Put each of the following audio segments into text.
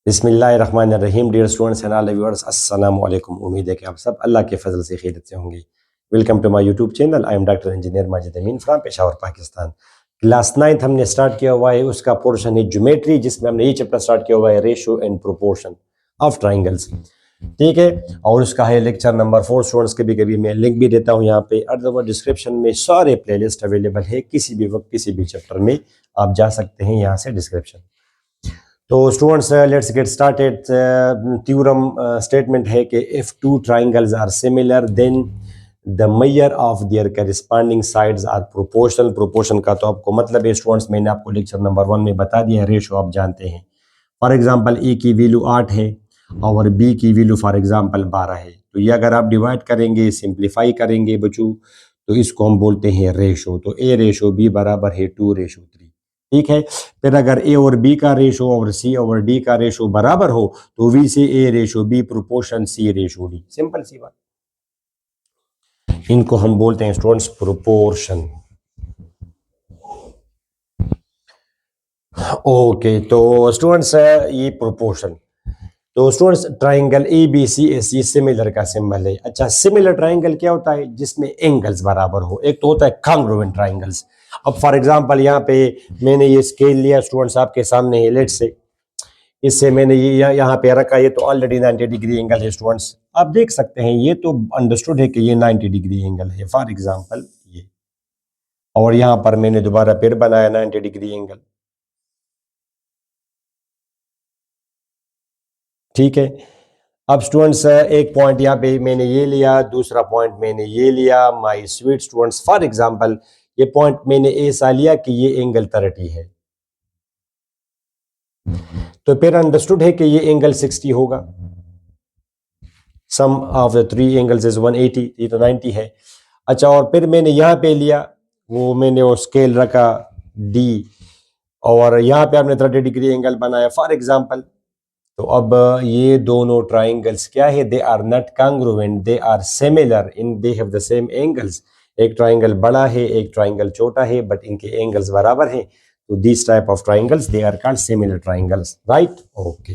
बिस्मिल्लाहिर्रहमानिर्रहीम। Dear students and all viewers, अस्सलामु अलैकुम। उम्मीद है कि आप सब अल्लाह के फजल से खैरियत से होंगे। Welcome to my YouTube channel. I am doctor engineer Majid Amin from Peshawar, Pakistan. Class 9 हमने स्टार्ट किया हुआ है, उसका पोर्शन है ज्योमेट्री, जिसमें हमने ये चैप्टर स्टार्ट किया हुआ है ratio and proportion of triangles. ठीक है, और उसका है लेक्चर नंबर 4। स्टूडेंट्स के भी कभी मैं लिंक भी देता हूँ यहाँ पे, अदरवाइज डिस्क्रिप्शन में सारे प्लेलिस्ट अवेलेबल है। किसी भी वक्त किसी भी चैप्टर में आप जा सकते हैं यहाँ से डिस्क्रिप्शन। तो students let's get started. Theorem statement है कि if two triangles are similar then the measure of their corresponding sides are proportional. Proportion का तो आपको मतलब है स्टूडेंट्स, मैंने आपको लेक्चर नंबर 1 में बता दिया है। रेशो आप जानते हैं। फॉर एग्जांपल ए की वैल्यू 8 है और बी की वैल्यू फॉर एग्जांपल 12 है, तो ये अगर आप डिवाइड करेंगे, सिंप्लीफाई करेंगे बच्चों, तो इसको हम बोलते हैं रेशो। तो ए रेशो बी बराबर है 2:3। ठीक है, फिर अगर ए और बी का रेशो और सी और डी का रेशो बराबर हो तो we say A ratio B proportion C ratio D. Simple सी बात। इनको हम बोलते हैं स्टूडेंट्स प्रोपोर्शन। ओके, तो स्टूडेंट्स ये प्रोपोर्शन, तो students triangle A B C S ये सिमिलर का सिंबल है। अच्छा, सिमिलर ट्राइंगल क्या होता है? जिसमें एंगल्स बराबर हो। एक तो होता है कॉन्ग्रुएंट ट्राइंगल्स। अब फॉर एग्जांपल यहाँ पे मैंने ये स्केल लिया स्टूडेंट्स, आपके सामने है, लेट्स से इससे मैंने ये यहाँ पे रखा, ये तो ऑलरेडी 90 डिग्री एंगल है स्टूडेंट्स। आप देख सकते हैं ये तो अंडरस्टूड है कि ये 90 डिग्री एंगल है फॉर एग्जांपल ये, और यहाँ पर मैंने दोबारा फिर बनाया 90 डिग्री एंगल। ठीक है, अब स्टूडेंट्स एक पॉइंट यहाँ पे मैंने ये लिया, दूसरा पॉइंट मैंने ये लिया। My sweet students, for example ये पॉइंट मैंने ऐसा लिया कि ये एंगल 30 है, तो फिर अंडरस्टूड है कि ये एंगल 60 होगा। Sum of the three angles is 180, ये तो 90 है। अच्छा, और फिर मैंने यहाँ पे लिया, वो मैंने वो स्केल रखा डी, और यहाँ पे आपने 30 डिग्री एंगल बनाया फॉर एग्जांपल। तो अब ये दोनों ट्राइंगल्स क्या है? They are not congruent, they are similar in, they have the same angles. एक ट्राइंगल बड़ा है, एक ट्राइंगल छोटा है, बट इनके एंगल्स बराबर हैं। तो this type of triangles they are called similar triangles, right? Okay,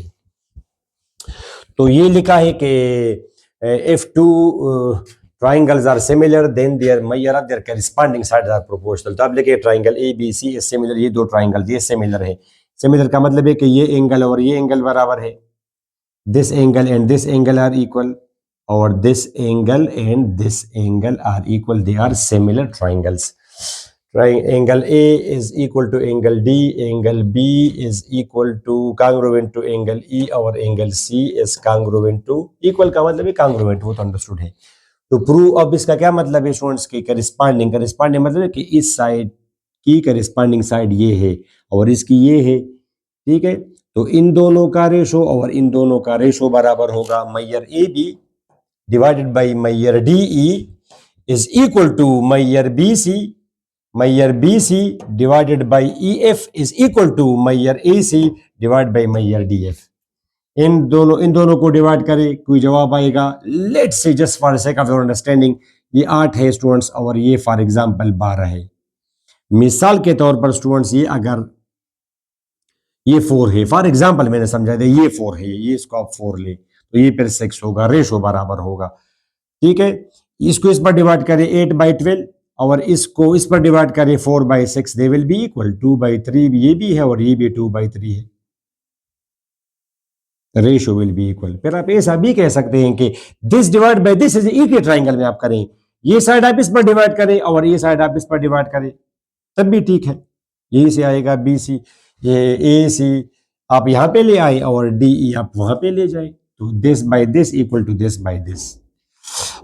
तो ये लिखा है कि if two triangles are similar then their measure of their corresponding sides are proportional. तो आप लिखिए triangle A B C is similar, ये दो ट्राइंगल ये सिमिलर है। सिमिलर का मतलब है कि ये एंगल और ये एंगल बराबर है। This angle and this angle are equal, और this angle and this angle are equal, they are similar triangles. Angle A is equal to angle D, angle B is equal to congruent to angle E, और angle C is congruent to, equal का मतलब है congruent, वो तो understood है। तो prove, अब इसका क्या मतलब है स्टूडेंट्स की? करिस्पॉन्डिंग, करिस्पॉन्डिंग मतलब है कि इस साइड की करिस्पॉन्डिंग साइड ये है और इसकी ये है। ठीक है, तो इन दोनों का रेशो और इन दोनों का रेशो बराबर होगा। Measure A B divided by measure D E is equal to measure B C, measure B C divided by E F is equal to measure A C divide by measure D F. इन दोनों को divide करें, कोई जवाब आएगा। Let's say just for sake of your understanding, ये 8 है students और ये फॉर एग्जांपल 12 है। मिसाल के तौर पर स्टूडेंट्स, ये अगर ये 4 है फॉर एग्जांपल, मैंने समझा दिया ये 4 है, ये इसको आप 4 ले तो ये फिर 6 होगा, रेशो बराबर होगा। ठीक है, इसको इस पर डिवाइड करें 8/12 और इसको इस पर डिवाइड करें 4/6, दे विल बी इक्वल। 2/3 ये भी है और ये भी 2/3 है, रेशो विल बी इक्वल। फिर आप ऐसा भी कह सकते हैं कि this divide by this is एक ही ट्राइंगल में आप करें, ये साइड आप इस पर डिवाइड करें और ये साइड आप इस पर डिवाइड करें, तब भी ठीक है। यही से आएगा बी सी, ये ए सी आप यहां पे ले आए और डी ई आप वहां पे ले जाए, तो this by this equal to this by this.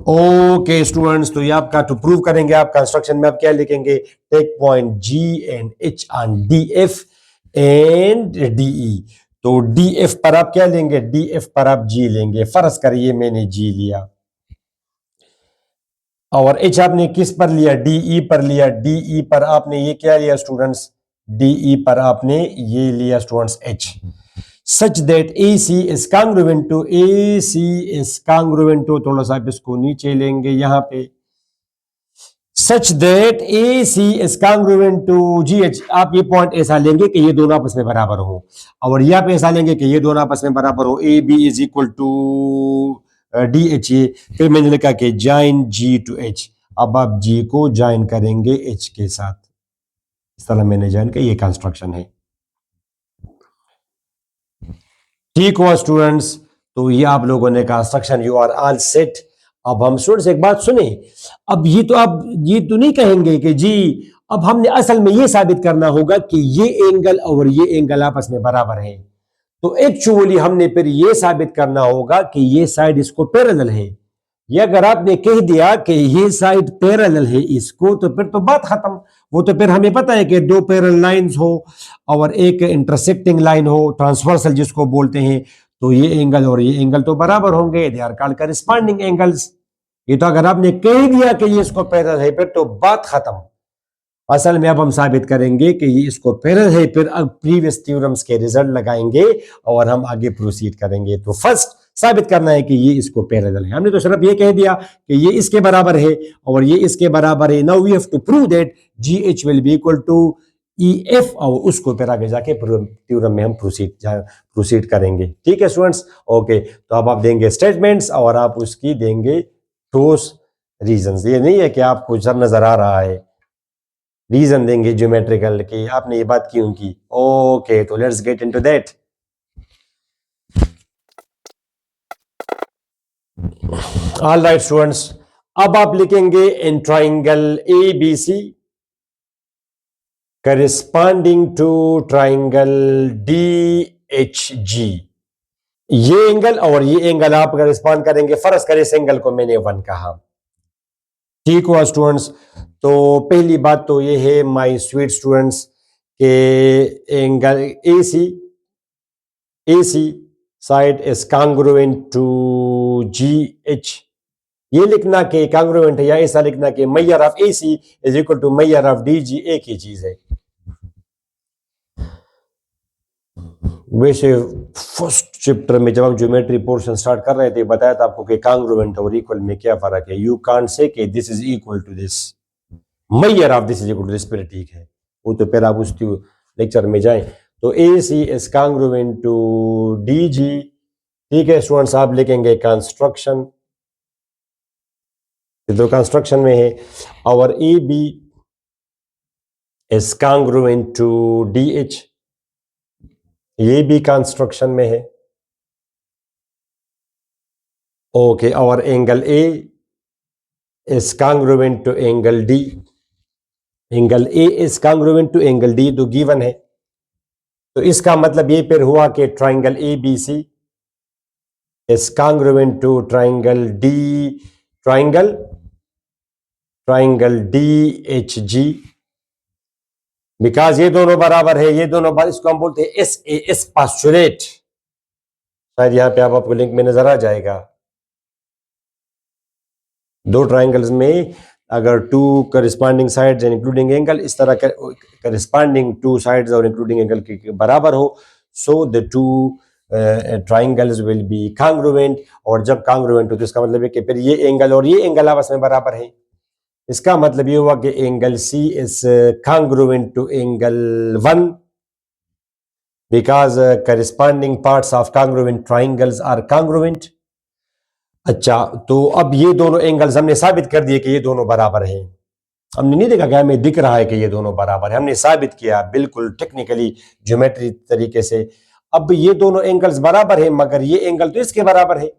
Okay students, तो ये आपका टू प्रूव करेंगे आप कंस्ट्रक्शन में आप क्या लिखेंगे? Take point G and H on D F and D E. तो डी एफ पर आप क्या लेंगे? डी एफ पर आप जी लेंगे। फर्ज करिए मैंने जी लिया और एच आपने किस पर लिया? डीई पर लिया। डीई पर आपने ये क्या लिया स्टूडेंट्स? डीई पर आपने ये लिया students H, such that A C is congruent to, A C is congruent to, थोड़ा सा आप इसको नीचे लेंगे यहाँ पे, such that A C is congruent to G H. आप ये पॉइंट ऐसा लेंगे कि ये दोनों आपस में बराबर हो, और यहाँ पे ऐसा लेंगे कि ये दोनों आपस में बराबर हो, A B is equal to D H A. फिर मैंने लिखा कि ज्वाइन जी टू एच। अब आप जी को ज्वाइन करेंगे एच के साथ, इस तरह मैंने ज्वाइन किया, ये कंस्ट्रक्शन है। ठीक हुआ स्टूडेंट्स, तो ये आप लोगों ने construction, you are all set. अब हम स्टूडेंट्स एक बात सुने, अब ये तो आप ये तो नहीं कहेंगे कि जी अब हमने असल में ये साबित करना होगा कि ये एंगल और ये एंगल आपस में बराबर है। तो एक्चुअली हमने फिर ये साबित करना होगा कि ये साइड इसको पैरेलल है। ये अगर आपने कह दिया कि ये साइड पैरेलल है इसको, तो फिर तो बात खत्म। वो तो फिर हमें पता है कि दो पैरेलल लाइंस हो और एक इंटरसेक्टिंग लाइन हो, ट्रांसवर्सल जिसको बोलते हैं, तो ये एंगल और ये एंगल तो बराबर होंगे, they are called corresponding angles. ये तो अगर आपने कह दिया कि ये इसको पैरेलल है, फिर तो बात खत्म। असल में अब हम साबित करेंगे कि ये इसको पैरेलल है, फिर अब प्रीवियस थ्योरम्स के रिजल्ट लगाएंगे और हम आगे प्रोसीड करेंगे। तो फर्स्ट साबित करना है कि ये इसको पैरेलल है। हमने तो सिर्फ ये कह दिया कि ये इसके बराबर है और ये इसके बराबर है। Now we have to prove that G H will be equal to E F, और उसको फिर आगे जाके थ्योरम में हम प्रोसीड करेंगे। ठीक है स्टूडेंट्स, ओके। तो अब आप देंगे स्टेटमेंट्स और आप उसकी देंगे ठोस रीजंस। ये नहीं है कि आपको जब नजर आ रहा है, रीजन देंगे ज्योमेट्रिकल कि आपने ये बात क्यों की। ओके, तो let's get into that. All right students, अब आप लिखेंगे in triangle A B C corresponding to triangle D H G. ये एंगल और ये एंगल आप करिस्पॉन्ड करेंगे। फर्ज करें इस एंगल को मैंने 1 कहा। ठीक हुआ स्टूडेंट्स, तो पहली बात तो ये है माय स्वीट स्टूडेंट्स के angle AC side is congruent to GH। ये लिखना कि कांग्रुएंट है या ऐसा लिखना कि measure of AC is equal to measure of DG एक ही चीज है। वैसे फर्स्ट चैप्टर में जब हम ज्योमेट्री पोर्शन स्टार्ट कर रहे थे, बताया था आपको कि कांग्रुएंट और इक्वल में क्या फर्क है। यू कांट से कि this is equal to this, measure of this is equal to this, पर ठीक है, वो तो फिर आप उस लेक्चर में जाएं। तो AC is congruent to DG। ठीक है स्टूडेंट्स, आप लिखेंगे कंस्ट्रक्शन, तो कंस्ट्रक्शन में है, और AB is congruent to DH, ये भी कंस्ट्रक्शन में है। ओके, और angle A is congruent to angle D। Angle A is congruent to angle D, तो गिवन है। तो इसका मतलब ये फिर हुआ कि triangle ABC is congruent to triangle DHG, because ये दोनों बराबर है, ये दोनों बराबर। इसको हम बोलते हैं SAS पोस्टुलेट। शायद यहाँ पे आपको लिंक में नजर आ जाएगा। दो ट्राइंगल्स में अगर two corresponding sides and including angle इस तरह करस्पॉन्डिंग टू साइड्स और इंक्लूडिंग एंगल के बराबर हो, so the two triangles will be congruent. और जब कांग्रुएंट हो तो इसका मतलब है कि फिर ये एंगल और ये एंगल आपस में बराबर है। इसका मतलब ये हुआ कि angle C is congruent to angle 1 because corresponding parts of congruent triangles are congruent. अच्छा, तो अब ये दोनों एंगल्स हमने साबित कर दिए कि ये दोनों बराबर हैं। हमने नहीं देखा कि हमें दिख रहा है कि ये दोनों बराबर है, हमने साबित किया बिल्कुल टेक्निकली ज्योमेट्री तरीके से। अब ये दोनों एंगल्स बराबर है, मगर ये एंगल तो इसके बराबर है।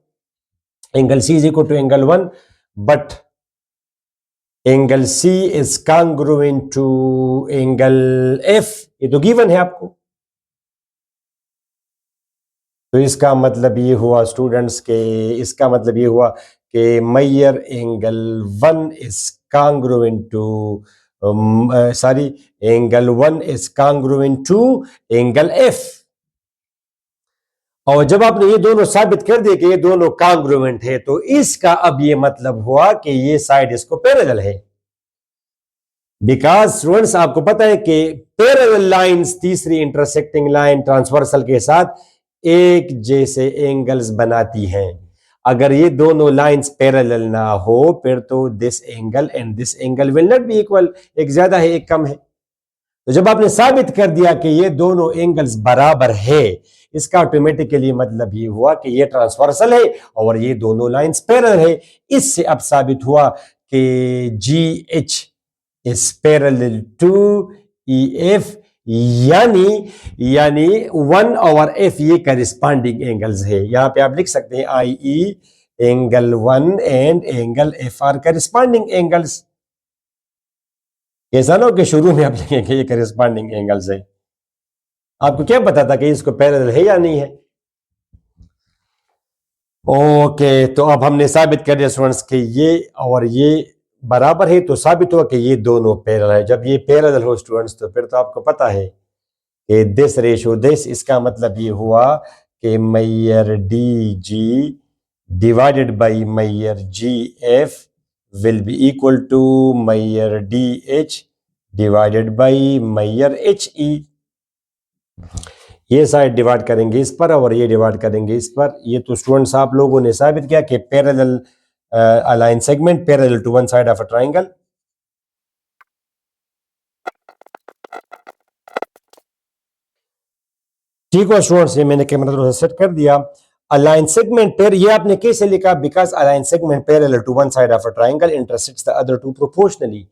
Angle C is equal to angle 1, but angle C is congruent to angle F, ये तो गिवन है आपको। तो इसका मतलब ये हुआ स्टूडेंट्स के, इसका मतलब ये हुआ कि major angle 1 is congruent to angle 1 is congruent to angle F। और जब आपने ये दोनों साबित कर दिए कि ये दोनों कांग्रुएंट है, तो इसका अब ये मतलब हुआ कि ये साइड इसको पैरेलल है। बिकॉज स्टूडेंट्स आपको पता है कि पैरेलल लाइंस तीसरी इंटरसेक्टिंग लाइन ट्रांसवर्सल के साथ एक जैसे एंगल्स बनाती हैं। अगर ये दोनों लाइंस पैरेलल ना हो फिर तो this angle and this angle will not be equal, एक ज्यादा है एक कम है। तो जब आपने साबित कर दिया कि ये दोनों एंगल्स बराबर है, इसका ऑटोमेटिकली मतलब ये हुआ कि ये ट्रांसवर्सल है और ये दोनों लाइंस पैरेलल है। इससे अब साबित हुआ कि G H is parallel to E F, यानी 1/f ये करिस्पॉन्डिंग एंगल्स है। यहां पे आप लिख सकते हैं I E angle 1 and angle F are corresponding angles. ऐसा ना हो कि शुरू में आप लिखेंगे ये करिस्पॉन्डिंग एंगल्स है, आपको क्या पता था कि इसको पैरेलल है या नहीं है। ओके, तो अब हमने साबित कर दिया स्टूडेंट्स कि ये और ये बराबर है, तो साबित हुआ कि ये दोनों पैरेलल है। जब ये पैरेलल हो स्टूडेंट्स तो फिर तो आपको पता है कि दिस रेशो दिस, इसका मतलब ये हुआ कि measure D G divided by measure G F will be equal to measure D H divided by measure H E. ये साइड डिवाइड करेंगे इस पर और ये डिवाइड करेंगे इस पर। ये तो स्टूडेंट्स आप लोगों ने साबित किया कि parallel a line segment parallel to one side of a triangle. ठीक है स्टूडेंट्स, ये मैंने कैमरा थोड़ा सेट कर दिया। अलाइन सेगमेंट पेयर, ये आपने कैसे लिखा? Because a line segment parallel to one side of a triangle intersects the other two proportionally.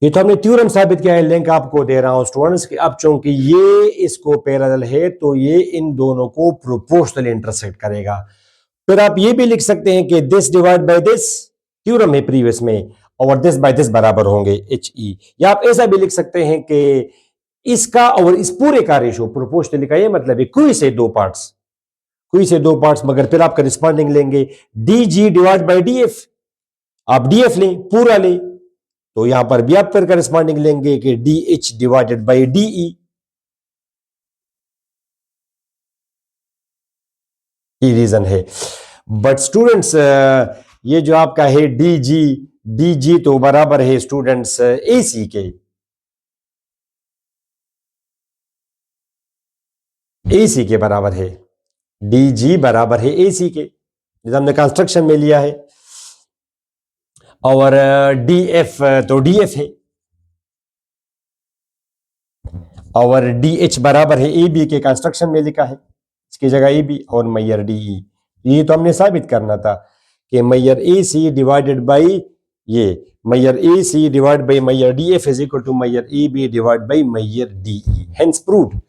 ये तो हमने थ्योरम साबित किया है, लिंक आपको दे रहा हूं स्टूडेंट्स कि अब चूंकि ये इसको पैरेलल है तो ये इन दोनों को प्रोपोर्शनली इंटरसेक्ट करेगा। फिर आप ये भी लिख सकते हैं कि this divide by this, theorem है प्रीवियस में, और दिस बाय दिस बराबर होंगे एच ई। या आप ऐसा भी लिख सकते हैं कि इसका और इस पूरे का रेशो प्रोपोर्शनली का ये मतलब है कोई से दो पार्ट्स, मगर फिर आप करिस्पॉन्डिंग लेंगे D G divide by D F. आप डी एफ लें, पूरा लें, तो यहां पर भी आप फिर करिस्पॉन्डिंग लेंगे कि D H divided by D E. ये रीजन है। बट स्टूडेंट्स ये जो आपका है डी जी तो बराबर है स्टूडेंट्स ए सी के, ए सी के बराबर है। डी जी बराबर है ए सी के, जैसे हमने कंस्ट्रक्शन में लिया है। और डी एफ तो डी एफ है, और डी एच बराबर है ए बी के, कंस्ट्रक्शन में लिखा है, इसकी जगह ए बी और मैयर डी ई। ये तो हमने साबित करना था कि Maihar A C divided by ये measure A C divide by measure D F is equal to measure A B divide by measure D E, hence proved.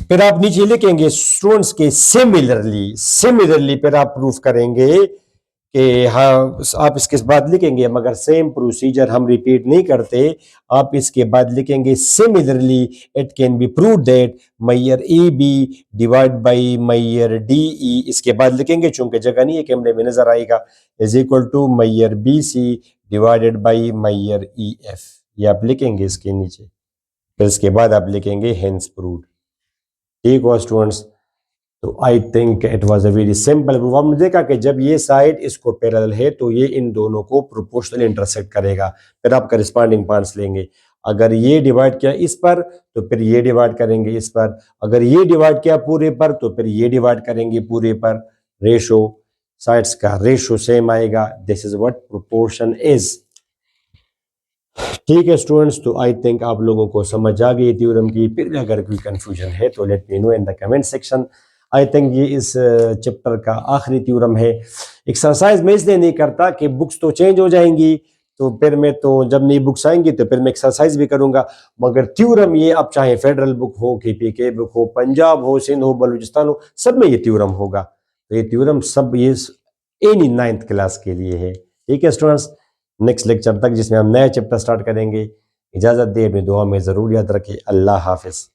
फिर आप नीचे लिखेंगे स्टूडेंट्स के सिमिलरली फिर आप प्रूफ करेंगे कि हाँ, आप इसके बाद लिखेंगे, मगर सेम प्रोसीजर हम रिपीट नहीं करते। आप इसके बाद लिखेंगे similarly it can be prove that measure A B divide by measure D E, इसके बाद लिखेंगे, चूंकि जगह नहीं है कैमरे में नजर आएगा, is equal to measure B C divided by measure E F. ये आप लिखेंगे इसके नीचे, फिर इसके बाद आप लिखेंगे हेंस प्रूव्ड। ठीक हुआ स्टूडेंट्स? तो I think it was a very simple proof. हमने देखा कि जब ये साइड इसको पैरेलल है तो ये इन दोनों को प्रोपोर्शनली इंटरसेक्ट करेगा। फिर आप करिस्पॉन्डिंग पॉइंट्स लेंगे। अगर ये डिवाइड किया इस पर तो फिर ये डिवाइड करेंगे इस पर, अगर ये डिवाइड किया पूरे पर तो फिर ये डिवाइड करेंगे पूरे पर। रेशो, साइड्स का रेशो सेम आएगा। This is what proportion is. ठीक है स्टूडेंट्स, तो आई थिंक आप लोगों को समझ आ गई थ्योरम की। फिर भी अगर कोई कंफ्यूजन है तो let me know in the comment section. I think ये इस चैप्टर का आखिरी थ्योरम है। एक्सरसाइज मैं इसलिए नहीं करता कि बुक्स तो चेंज हो जाएंगी, तो फिर मैं तो जब नई बुक्स आएंगी तो फिर मैं एक्सरसाइज भी करूंगा, मगर थ्योरम ये अब चाहे फेडरल बुक हो, KPK बुक हो, पंजाब हो, सिंध हो, बलूचिस्तान हो, सब में ये थ्योरम होगा। तो ये थ्योरम सब ये एनी 9th क्लास के लिए है। ठीक है स्टूडेंट्स, नेक्स्ट लेक्चर तक जिसमें हम नया चैप्टर स्टार्ट करेंगे। इजाजत दे, अपनी दुआ में जरूर याद रखें। अल्लाह हाफिज।